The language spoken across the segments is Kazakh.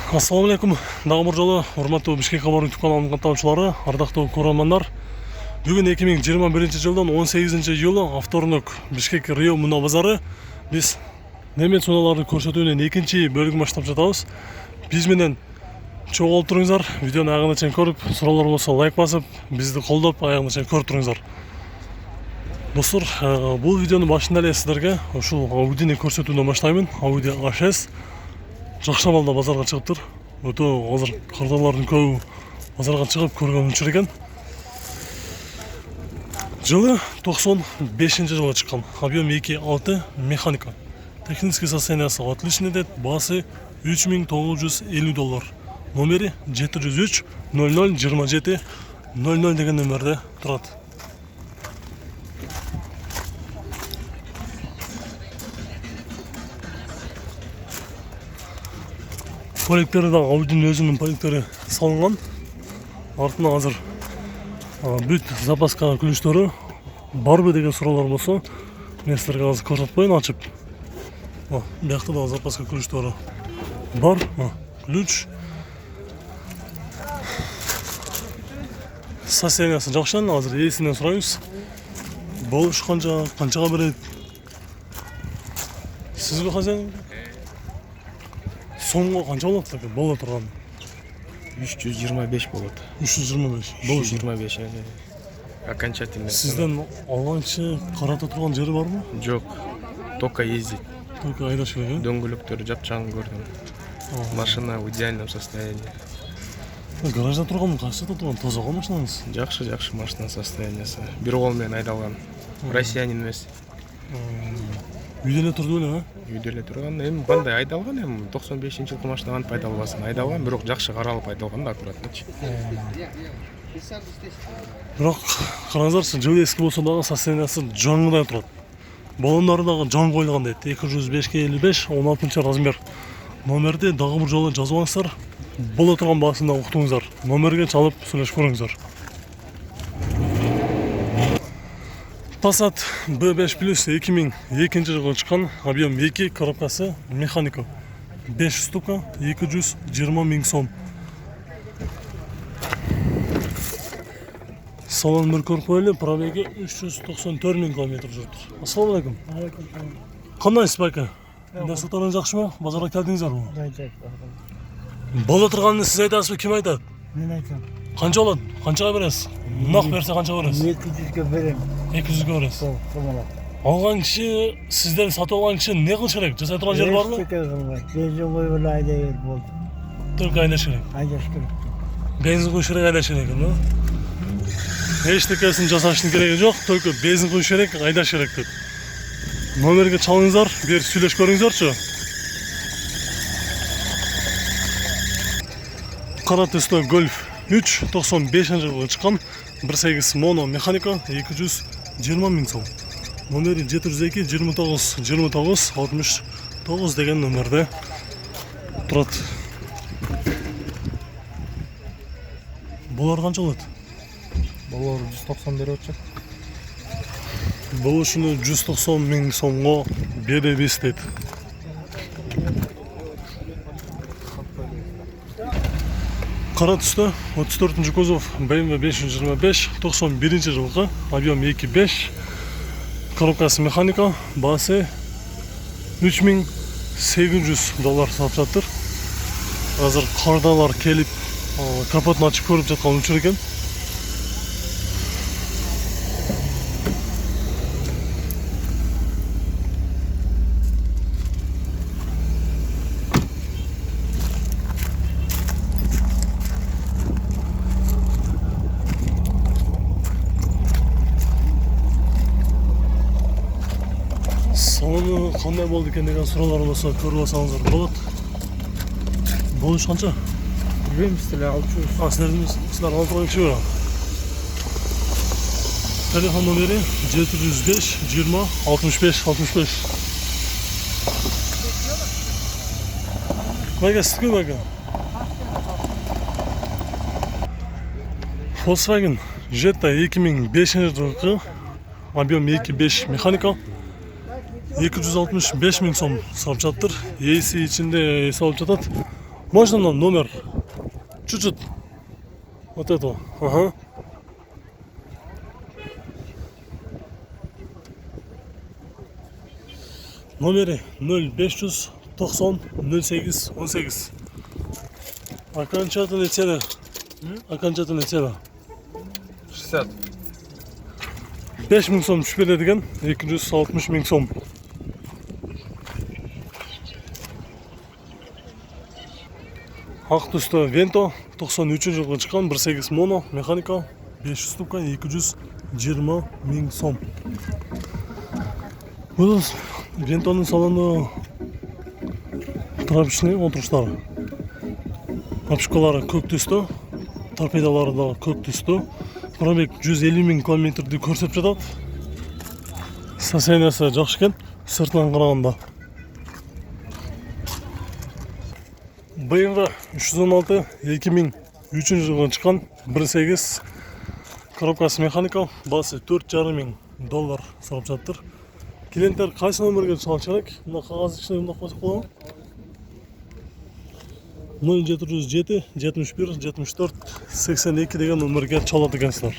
Ассалаумалейкум, дагы бир жолу урматтуу Бишкек кабар YouTube каналынын каттаанчылары, ардактуу көрөрмандар. Бүгүн 2021-жылдын 18 июлу авторунок Бишкек Рио муна базары. Биз немет суналарды көрсөтүүнүн экинчи бөлүгүн баштап жатабыз. Биз менен чогулуп туруңуздар, видеону аягына чейин көрүп, суроолор болсо лайк басып, бизди колдоп аягына чейин көрүп туруңуздар. Достор, бул видеонун башында эле сиздерге ушул Audini көрсөтүүнөн баштаймын. Audi A6 жакшы абалда базарга чыгыптыр. Өтө азыр кардарлардын көбү базарга чыгып көргөн учур экен. Жылы 95-жылга чыккан. Объем 2.6 механика. Технический состояниясы отличный дейт. Баасы $3950. Номери 703 00 27 00 деген номерде турат. Полектери да Audi'нин өзүнүн полектери салынган. Артына азыр бүт запаска ключтөрү барбы деген суроолор болсо, мен силерге азыр көрсөтүп коеюн ачып. Биякта да запаска ключтөрү бар. Ключ. Состояниясы жакшы, азыр ээсинен сурайбыз. Болуш канчага берет? Сизби хозяин? Соңго канча болот экен? Боло турган. 325 болот. 325. 325. Окончательно. Сизден алган киши карата турган жери барбы? Жок. Только ездить. Только айдаш керек, Дөңгөлөктөрү жапчаң көрдүм. Машина в идеальном состоянии. Гаражда турган, кайсыда турган? Тозого машинаңыз? Жакшы машина состояниясы. Бир кол менен айдалган. Россиянин эмес. Үйдө эле турду эле, Үйдө эле турган. Эми кандай айдалган, эми 95-жылкы машина кантип айдалбасын? Айдалган, бирок жакшы каралып айдалган да аккуратнычы. Бирок караңыздарчы, жылы эски болсо дагы состояниясы жаңыдай турат. Балондары дагы жаңы коюлган дейт. 205/55 16 размер. Номерди дагы бир жолу жазып алыңыздар. Боло турган баасын да уктуңуздар. Номерге чалып сүйлөшүп көрүңүздөр. Passat B5 Plus 2002-жылга чыккан, объем 2, коробкасы механика. 5 штука, 220 000 сом. Салон бир көрүп коелу, пробеги 394 000 км жүрүптүр. Ассалам алейкум. Кандайсыз байка? Сатарың жакшымы? Базарга келдиңизерби? Боло турганын сиз айтасызбы, ким айтат? Мен айтам. Канча болот? Канчага бересиз? Нак берсе канча бересиз? 200-ге берем. 200-ге бересиз. Tomala. Алган киши, сизден сатып алган киши не кылыш керек? Жасай турган жер барбы? Эч кылбайт. Бензин коюп эле айдай бер болду. Только айдаш керек. Айдаш керек. Бензин куюш керек, айдаш керек, Эчтекесин жасаштын кереги жок, только бензин куюш керек, айдаш керек деп. Номерге чалыңыздар, бир сүйлөшүп көрүңүздөрчү. Кара төстө Golf 3 95-жылга чыккан, 1.8 моно механика, 220 000 сом. Номери 702 29 29 69 деген номерде турат. Булар канча болот? Болор 190 берип атчы. Болушуну 190 000 сомго беребиз дейт. Кара түстө 34 кузов BMW 525 91-жылкы, объем 2.5, коробкасы механика, баасы $3800 сатып жатыр. Азыр кардалар келип, капотун ачып көрүп жаткан учур экен. Салону кандай болду экен деген суроолор болсо көрүп алсаңыздар болот. Болуш канча? Билбейм, силер алчубуз. Силер алып турган киши бар. Телефон номери 705 20 65 65. Байка, сизге байка. Volkswagen Jetta 2005-жылкы, объем 2.5 механика. 265 000 сом салып жатыр. Ээси ичинде эс алып жатат. Можно нам номер? Чуть-чуть. Вот этого. Ага. Номері 0590 08 18. Окончательная цена. Окончательная цена. 60. 5000 сом түшіп береді екен, 260 000 сом. Ақ түсті Венто 93 жылғы шыққан 1.8 моно механика 500 ступка 220 000 сом. Бұл Вентоның салоны трапичный отырыштары. Апшкалары көк түсті, торпедалары да көк түсті. Пробег 150 000 километрді көрсетіп жатады. Состояниясы жақсы екен, сыртынан қарағанда. BMW 316 2003 жылғы шыққан 1.8 коробкасы механика, басы $4,500 сұрап жатыр. Клиенттер қайсы номерге шалып керек? Мына қағаз ішіне ұмдап қойсақ болады. 0707 71 74 82 деген номерге çalады екенсіздер.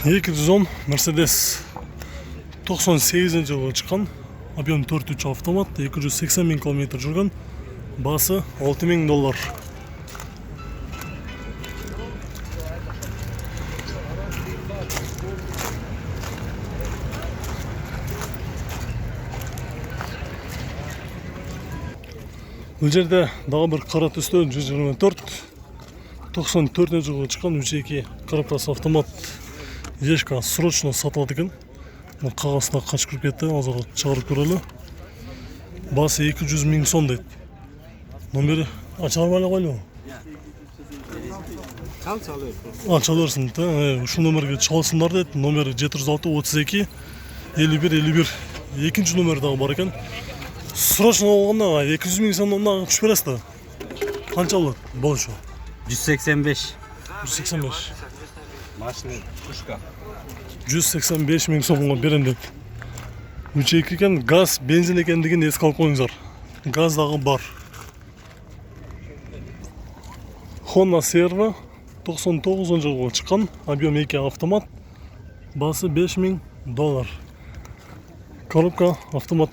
$210 Mercedes 98 жылғы шыққан, объем 4.3 автомат, 280 000 км жүрген, басы $6,000. Бұл жерде дағы бір қара түсті 124 94 жылғы шыққан 3.2 коробкасы автомат ешқа срочно сатылады екен. Қағасына қашып кіріп кетті, азыр шығарып көрелі. Басы 200 000 сом дейді. Номері чарбайлы қойлы. Çalırsın. Şu номерге çalsınlar дейді. Номері 706 32 51 51. Екінші номер дағы бар екен. Срочно olғанда 200 000 сомнан түшіп бересіз. Қанша алады? Больше. 185. 185. Машина пушка. 185 000 сомға берем деп. 3.2 екен, газ, бензин екендігін еске алып қойыңыздар. Газдағы бар. Honda Servo 99 жылғы шыққан, объем 2 автомат, басы $5,000. Коробка автомат,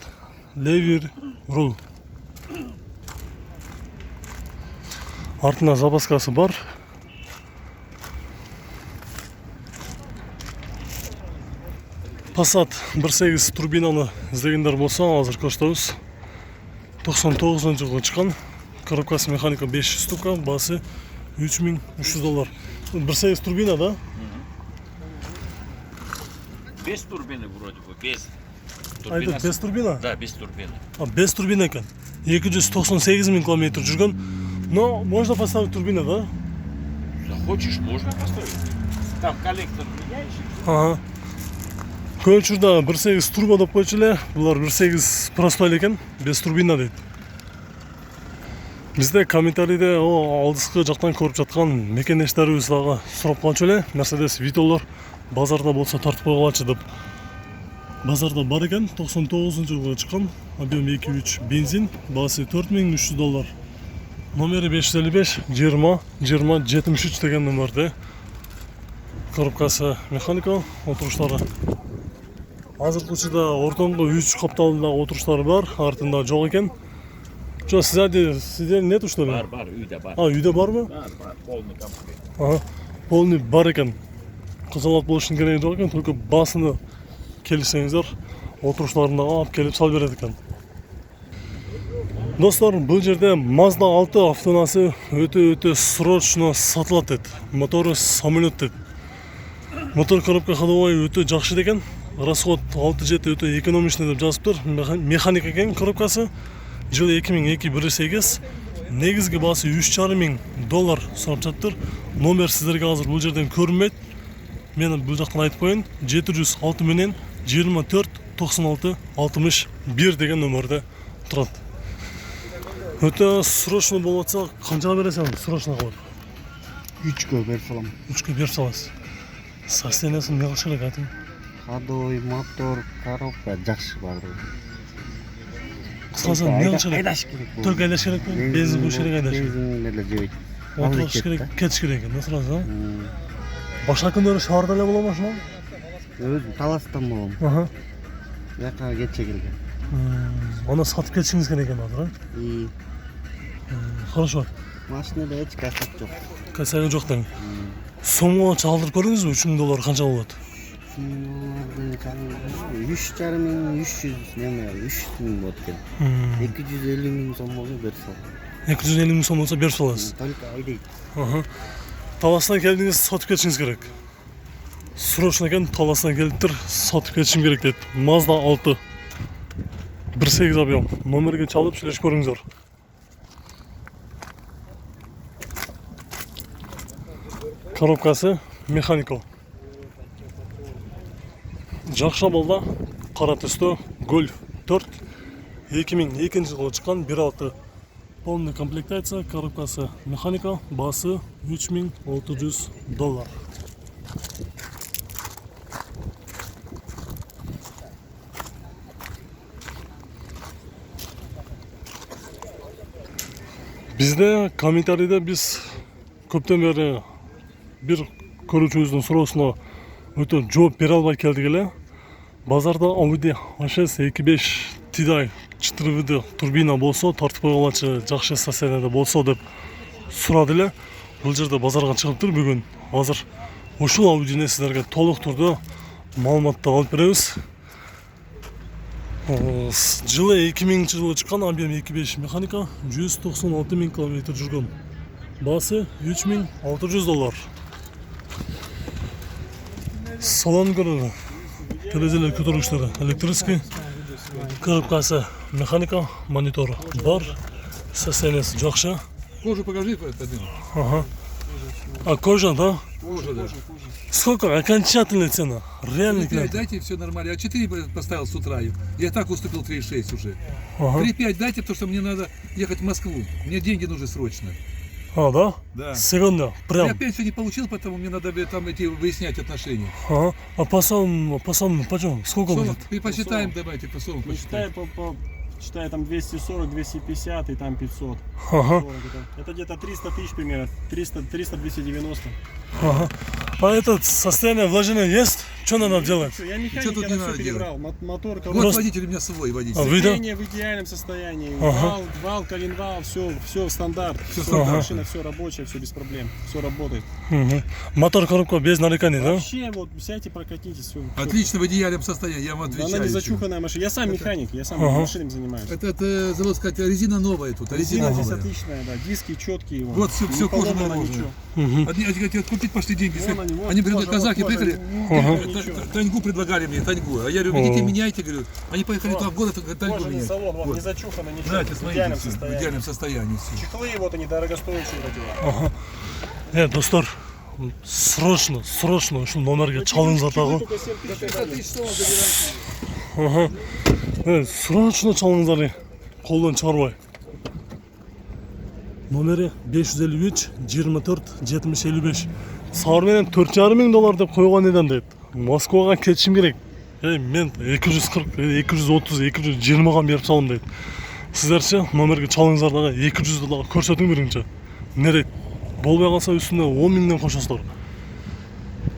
левер рул. Артында запаскасы бар. Passat 1.8 турбинаны іздегендер болса, азыр көрсетеміз. 99 жылғы шыққан, коробкасы механика 500 ступка, басы $3,300. 1.8 турбина, да? Без турбины вроде бы, без. Ayda без турбина? Да, без турбины. Без турбина екен. 298 000 км жүрген. Но можно поставить турбина, да? Захочешь, можно поставить. Там коллектор меняешь. Ага. Көшірді 1.8 турбо деп қойшылы, бұлар 1.8 простой екен, без турбина дейді. Бізде комментарийде алдысқы жақтан көріп жатқан мекенештері өзлағы сұрап қаншылы, Mercedes Vito'лар базарда болса тартып қойғалачы деп. Базарда бар екен, 99 жылғы шыққан, объем 2.3 бензин, басы $4,300. Номері 555 20 20 73 деген номерде. Коробкасы механика, отырыштары. Азыр ұшыда ортаңғы 3 қапталындағы отырыштары бар, артында жоқ екен. Жоқ, сізде нету, что ли? Бар, үйде бар. Үйде бар ма? Бар, полный комплект. Полный бар екен. Қызалат бол үшін керегі жоқ екен, только басыны келсеңіздер, отырыштарында алып келіп сал береді екен. Достар, бұл жерде Mazda 6 автонасы өте срочно сатылады деді. Моторы самолет деді. Мотор коробка ходовой өте жақсы екен. Расход 6-7 өте экономичный деп жазып тұр. Механика екен коробкасы. Жылы 2002 1.8. Негізгі басы $3,500 сұрап жатыр. Номер сіздерге азыр бұл жерден көрінмейді. Мен бұл жақтан айтып қойын. 706 менен 24 96 61 деген номерде тұрады. Өте срочно болатса, қаншаға бересің? Срочно қойып. 3 беріп салам. 3-ке беріп саласыз. Состояниесі не қылшы керек айтың. Ходовой, мотор, коробка жақсы барды. Қысқасы не қылшы керек? Айдаш керек бұл. Только айдаш керек пе? Бензин құйыш керек айдаш керек. Бензин эле жебейт. Отырғыш керек, кетіш керек екен, сразу, а? Башқа күндері шаһарда эле бола машина? Өзім Таластан болом. Аха. Жаққа кетче келген. Оны сатып кетишиңиз керек экен азыр, а? И Хорошо. машинада эч касат жок. Касайы жоқ дең. Сомго чалдырып көрдүңүзбү? $3000 канча болот? Олардың кәдімгі 3,5 мың, 300 неме, 300 мың болот экен. 250 мың сом болсо берип сал. 250 000 сом болсо берип саласыз. Только айдайт. Таластан келдиңиз, сатып кетишиңиз керек. Срочно экен, Таластан келиптир, сатып кетишим керек дейт. Mazda 6. 1.8 объем. Номерге чалып сүйлөшүп көрүңүздөр. Коробкасы механико. Жакшы абалда, кара түстө Golf 4 2002 жылы чыккан 1.6. Полный комплектация, коробкасы механика, басы $3600. Bizde комментарийде биз көптөн бери бир көрүүчүбүздүн суроосуна өтө жооп бере албай келдик эле. Базарда Audi A6 2.5 Tidal 4WD турбина болсо, тартып койгулачы жакшы состоянияда болсо деп сурады эле. Бул жерде базарга чыгыптыр бүгүн. Азыр ушул Audi'ни сиздерге толук турдуу маалыматты алып беребиз. Жылы 2000 жылы чыккан объем 2.5 механика 196 000 км жүргөн. Басы $3600. Салон көрүнү. Терезелер көтөргүчтөрү электрический. Коробкасы механика, монитор бар. Состояниясы жакшы. Кожу покажи один. Ага. А кожа, да? Кожа, да. Сколько? Окончательная цена. Реальный 3,5 клиент. дайте, все нормально. Я 4 поставил с утра. Я так уступил 3,6 уже. Ага. 3,5 дайте, потому что мне надо ехать в Москву. Мне деньги нужны срочно. А, да? Да. Секунду. Прям. Я пенсию не получил, поэтому мне надо там идти выяснять отношения. Ага. А почем? Сколько будет? И посчитаем, давайте, по сумму Считай, посчитаем. считай там 240, 250 и там 500. Ага. Это где-то 300 тысяч примерно. 300, 290. Ага. А этот состояние вложения есть? Что надо делать? Я механик, Ничего тут я не на надо все перебрал. Мотор, Вот коробка, водитель у меня свой водитель. А вы, да? сцепление в идеальном состоянии. Ага. Вал, коленвал, все стандарт. Всё Всё, стандарт. машина все рабочая, все без проблем. Все работает. Угу. Мотор, коробка без нареканий, да? Вообще, вот сядьте, прокатитесь. Все. Отлично, в идеальном состоянии, я вам отвечаю. Она не зачуханная машина. Я сам механик, я сам Ага. машинами занимаюсь. Это, забыл сказать, резина новая тут. Резина Резина здесь новая. отличная, да. Диски четкие. Вот всё Не кожаное поломано, оружие. ничего. Угу. Одни говорят, купить пошли деньги. Вон они, вот Они кожа, казахи вот кожа. приехали, Ага. Таньгу предлагали мне, Таньгу. А я говорю, идите Ага. меняйте, говорю. Они поехали туда в город, Таньгу Кожаный менять. салон, вот, Вот. не зачухано, ничего. Знаете, в смотрите, идеальном всё, в состоянии. идеальном состоянии все. Чехлы вот они дорогостоящие такие. Достар, срочно ушул номерге чалыңыздар дагы. Только 7000. Ага. Срочно чалыңыздар. Колдон чыгарбай. Номери 553 24 70 55. Саар менен $4,500 деп койгон едем дейт. Москвага кетишим керек. Мен 240, 230, 220га берип салам дейт. Сиздерчи номерге чалыңыздар дагы $200 көрсөтүң биринчи. Эмне дейт? Болбой калса үстүнө 10 миңден кошосуздар.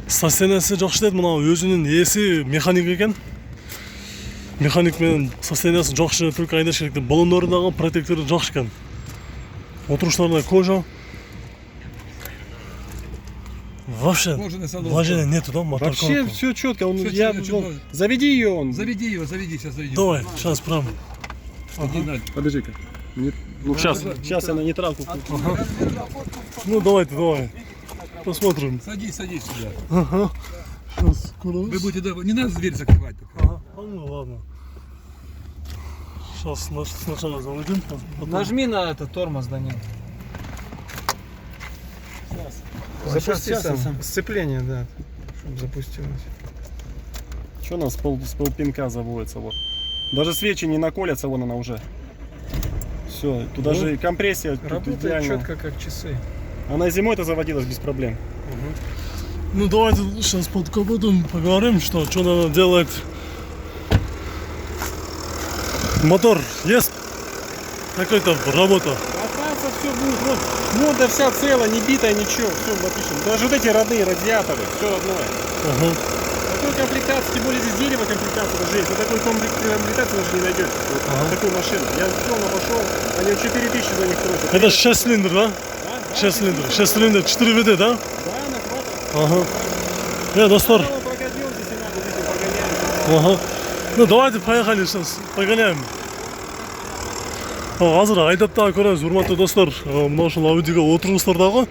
Состояниясы жакшы дейт, мына өзүнүн ээси механик экен. Механик менен состояниясы жакшы, только айдаш керек деп. Балондору дагы протектору жакшы экен. Отуруштарда кожа. Вообще Кожаный салон. вложения нету, да? Мотор, Вообще коробка. все четко. Он, Всё я, четко, ну, четко. заведи ее он. Заведи его, сейчас заведем. Давай, сейчас прям. Иди, Надь. Подожди-ка. Ну сейчас я на нейтралку. Ну давайте, давай. Посмотрим. Садись сюда. Ага. Сейчас скорость. Вы будете, не надо дверь закрывать пока. Ага. Ну ладно. Сейчас сначала заводим. Потом... Нажми на это тормоз, Данил. Запусти сам. Сцепление, да. Чтобы запустилось. Что у нас с полпинка заводится вот. Даже свечи не наколятся, вон она уже. Все, тут даже компрессия тут Работает идеально. четко, как часы. Она зимой-то заводилась без проблем. Ну давайте сейчас под капотом поговорим, что надо делать. Мотор есть? Какая-то работа. Остаться все будет. Вот, мода вся целая, не битая, ничего. Все отлично. Даже вот эти родные радиаторы, все родное. Ага. Такой комплектации, тем более здесь дерево комплектация даже есть. Вы такой комплектации даже не найдете. Вот, такую машину. Я взял, обошел, они 4000 за них просят. Это 6 цилиндр, да? 6 цилиндр. 6 цилиндр, 4 ВД, да? Да, на хватит. Ага. Достар. Мало прокатился, если надо, здесь погоняем. Ага. Ну давайте поехали сейчас, погоняем. Азыр айдапта көрөбүз, урматтуу достор. Мына ушул Audи'га отургуңуздар дагы.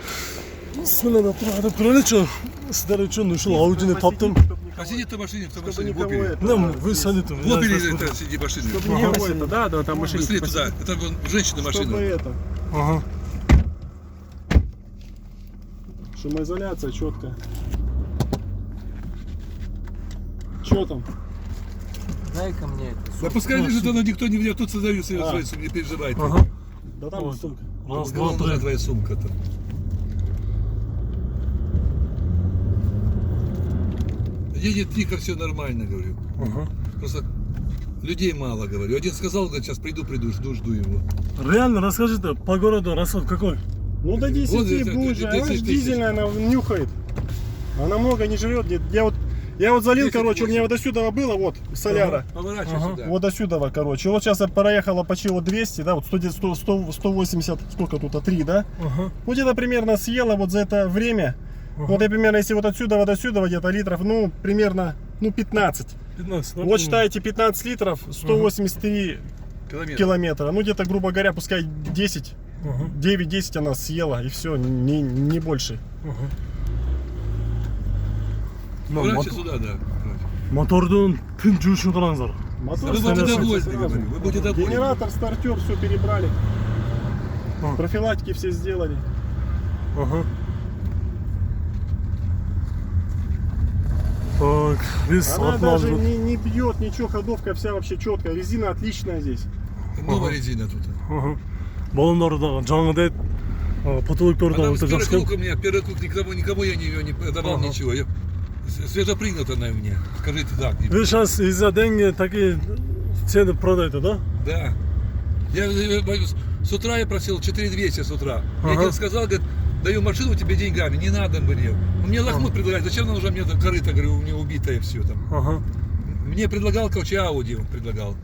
Силерге айдап көрөлүчү. Сиздер үчүн ушул Audи'ни таптым. А сидит в машине, в машине, в Никого опере. это. Ну, вы садите. В опере это сиди в машине. Чтобы не было это, да, там машина. Быстрее туда. Это вон женщина Чтобы машина. это. Ага. Шумоизоляция четкая. Что там? Дай-ка мне это. Да пускай лежит, оно никто не ведет, тут создают свою сумку, не переживайте. Ага. Да там Вот. сумка. Раз, Кому два, нужна три. твоя сумка-то? Едет тихо, все нормально, говорю. Ага. Просто людей мало, говорю. Один сказал, говорит, сейчас приду, жду его. Реально, расскажите, по городу расход какой? Ну до 10 Вот это, будет же. 10 Она же тысяч. дизельная, она нюхает. Она много не жрет. Я вот залил, 10 короче, у меня тысяч. вот до сюда было, вот, соляра. Поворачивай Ага. сюда. Вот до сюда, короче. Вот сейчас я проехала почти вот 200, да, вот 180, сколько тут, 3, да? Ага. Вот это примерно съела вот за это время. Вот я примерно, если вот отсюда до сюда где-то литров, ну, примерно, 15. 15, да? Вот считаете 15 литров, 183 Километр. километра. Ну, где-то, грубо говоря, пускай 10, Ага. 9-10 она съела, и все, не больше. Ага. Ну, Поворачивай сюда, да. мотордун тын жуушун караңыздар. Мотор Вы будете становится довольны, сразу. говорю, вы будете довольны. Генератор, стартер, все перебрали. А. Профилактики все сделали. Ага. Так, вес Она от даже нас. не бьет, ничего, ходовка вся вообще четкая. Резина отличная здесь. Новая резина тут. Ага. Баллондары дагы жаңыдай потолоктор Она да с өтө первый жакшы круг экен. у меня, первый круг никому я не давал Ага. ничего. Свежепринята она у меня. Скажите так. Вы сейчас из-за деньги такие цены продаете, да? Да. Я с утра я просил 4200 с утра. Мне Ага. один сказал, говорит, даю машину тебе деньгами, не надо мне. Он мне лохмут предлагает, зачем нам нужна мне эта корыто, говорю, у меня убитая все там. Ага. Мне предлагал, короче, Ауди он предлагал.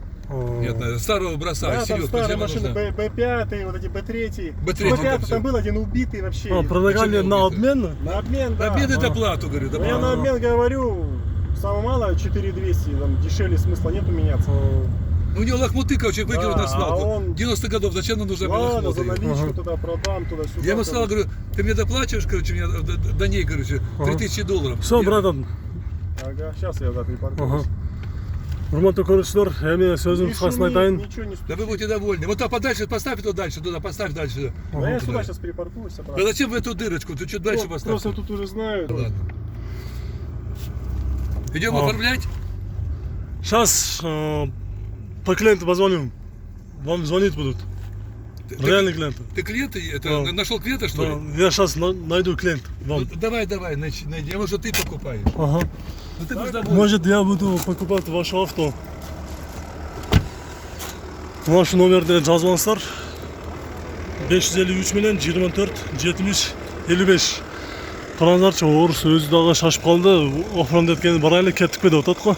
Нет, старого бросаю, Да, там Серег, старые зачем машины, нужна? Б5, вот эти Б3. Б3 Б5 там там всё. был один убитый вообще. Предлагали Почему на убитый? обмен? На обмен, да. Обмен это плату, говорю, Ну, я да. на обмен говорю, самое мало 4200, там дешевле смысла нету меняться. У него лохмуты, короче, выкинут Да, на свалку. а он- 90 годов, зачем нам нужны Ладно, за лохмуты? наличку Ага. туда продам, туда-сюда. Я ему сказал, говорю, ты мне доплачиваешь, короче, мне до ней, короче, Ага. $3000. Все, Я- братан. Ага, сейчас я припаркуюсь. Ага. Урматтуу көрүүчүлөр, эми сөзүм Не кыскасын шуми, айтайын. ничего не Да вы будете довольны. Вот так подальше, поставь туда дальше, туда, поставь дальше. Ну, я Туда. сюда сейчас припаркуюсь. Да обратно. зачем в эту дырочку? Ты чуть дальше поставь. Просто тут уже знают. Ладно. Идем А. оформлять? Сейчас по клиенту позвоню. Вам звонить будут. Реальные клиенты. Ты клиента, это, Да. нашел клиента, что ли? Да, я сейчас найду клиент. Ну, Вам. давай, найди. Может, ты покупаешь. Ага. Ну, ты будешь доволен. Может, я буду покупать ваше авто. Вашу номерде жазбаңыздар. 553 менен 24 70 55. Караңыздарчы, орус өзү дагы шашып калды. Оформдеткени барайлы кетикпе деп атат го.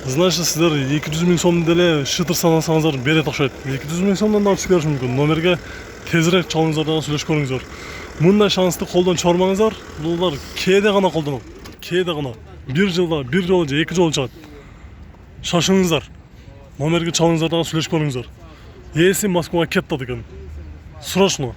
Значит, сиздер 200 000 сом деле шытыр санасаңыздар берет окшойт. 200 000 сомдон да түшүп бериши мүмкүн. Номерге тезирээк чалыңыздар дагы сүйлөшүп көрүңүздөр. Мындай шансты колдон чыгармаңыздар. Булар кээде гана колдонот. Кээде гана. Бир жылда, бир жолу же эки жолу чыгат. Шашыңыздар. Номерге чалыңыздар дагы сүйлөшүп көрүңүздар. Ээси Москвага кетти экен. Срочно.